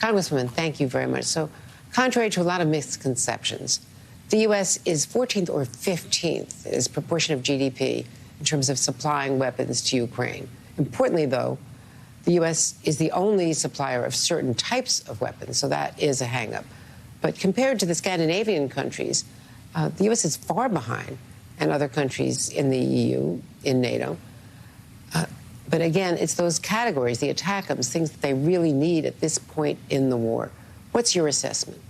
Congresswoman, thank you very much. So, contrary to a lot of misconceptions, the U.S. is 14th or 15th as proportion of GDP in terms of supplying weapons to Ukraine. Importantly, though, the U.S. is the only supplier of certain types of weapons, so that is a hang-up. But compared to the Scandinavian countries, the U.S. is far behind, and other countries in the EU, in NATO. But again, it's those categories, the ATACMS, things that they really need at this point in the war. What's your assessment?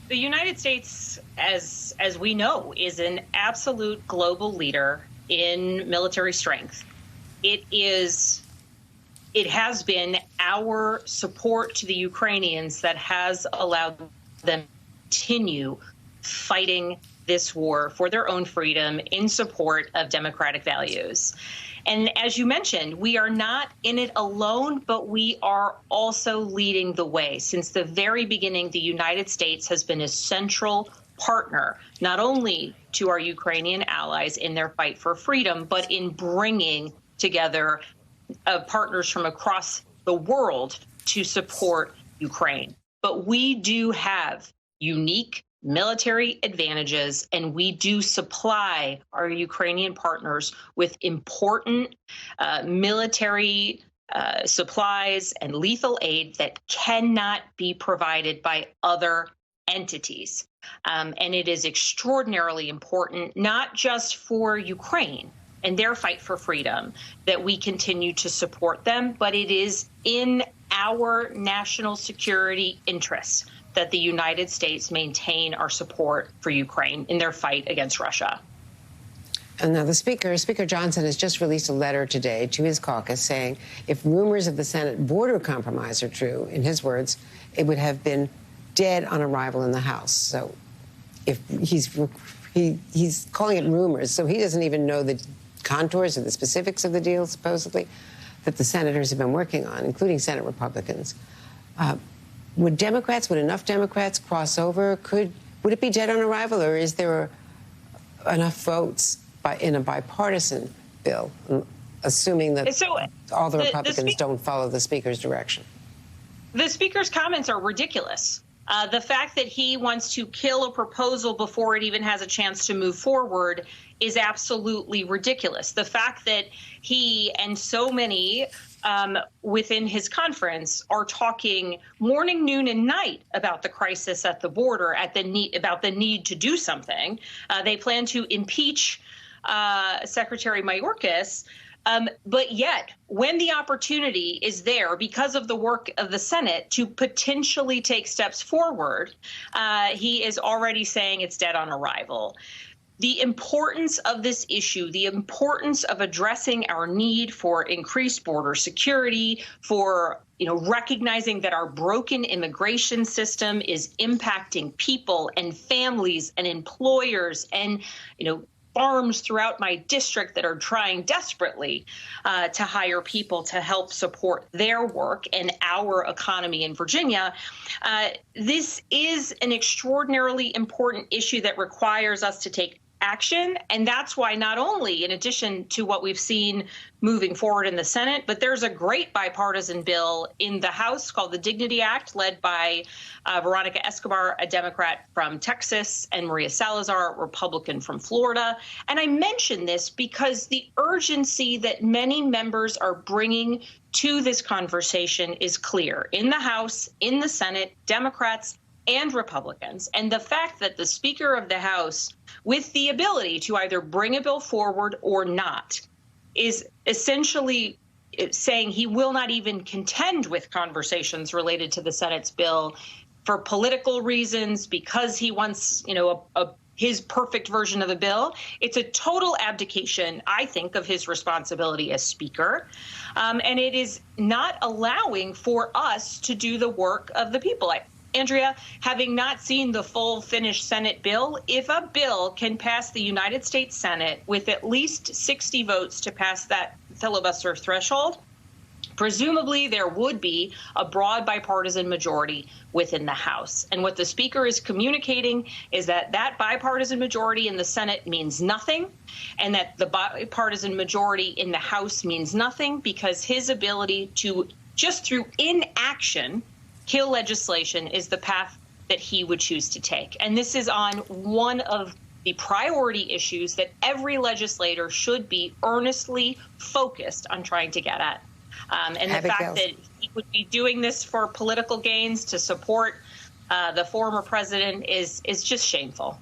The United States, as we know, is an absolute global leader in military strength. It has been our support to the Ukrainians that has allowed them to continue fighting this war for their own freedom in support of democratic values. And as you mentioned, we are not in it alone, but we are also leading the way. Since the very beginning, the United States has been a central partner, not only to our Ukrainian allies in their fight for freedom, but in bringing together partners from across the world to support Ukraine. But we do have unique military advantages, and we do supply our Ukrainian partners with important military supplies and lethal aid that cannot be provided by other entities. And it is extraordinarily important, not just for Ukraine and their fight for freedom, that we continue to support them, but it is in our national security interests that the United States maintain our support for Ukraine in their fight against Russia. And now the Speaker Johnson, has just released a letter today to his caucus saying if rumors of the Senate border compromise are true, in his words, it would have been dead on arrival in the House. So if he's calling it rumors, so he doesn't even know the contours or the specifics of the deal, supposedly, that the senators have been working on, including Senate Republicans. Would enough Democrats cross over? Would it be dead on arrival, or is there enough votes in a bipartisan bill, assuming that all the Republicans don't follow the Speaker's direction? The Speaker's comments are ridiculous. The fact that he wants to kill a proposal before it even has a chance to move forward is absolutely ridiculous. The fact that he and so many within his conference are talking morning, noon, and night about the crisis at the border, about the need to do something. They plan to impeach Secretary Mayorkas. But yet, when the opportunity is there, because of the work of the Senate, to potentially take steps forward, he is already saying it's dead on arrival. The importance of this issue, the importance of addressing our need for increased border security, for recognizing that our broken immigration system is impacting people and families and employers and farms throughout my district that are trying desperately to hire people to help support their work and our economy in Virginia. This is an extraordinarily important issue that requires us to take action. And that's why not only, in addition to what we've seen moving forward in the Senate, but there's a great bipartisan bill in the House called the Dignity Act, led by Veronica Escobar, a Democrat from Texas, and Maria Salazar, a Republican from Florida. And I mention this because the urgency that many members are bringing to this conversation is clear. In the House, in the Senate, Democrats and Republicans. And the fact that the Speaker of the House, with the ability to either bring a bill forward or not, is essentially saying he will not even contend with conversations related to the Senate's bill for political reasons, because he wants, his perfect version of the bill. It's a total abdication, I think, of his responsibility as Speaker. And it is not allowing for us to do the work of the people. Andrea, having not seen the full finished Senate bill, if a bill can pass the United States Senate with at least 60 votes to pass that filibuster threshold, presumably there would be a broad bipartisan majority within the House. And what the Speaker is communicating is that that bipartisan majority in the Senate means nothing, and that the bipartisan majority in the House means nothing, because his ability to, just through inaction, kill legislation is the path that he would choose to take. And this is on one of the priority issues that every legislator should be earnestly focused on trying to get at. And the fact that he would be doing this for political gains to support the former president is just shameful.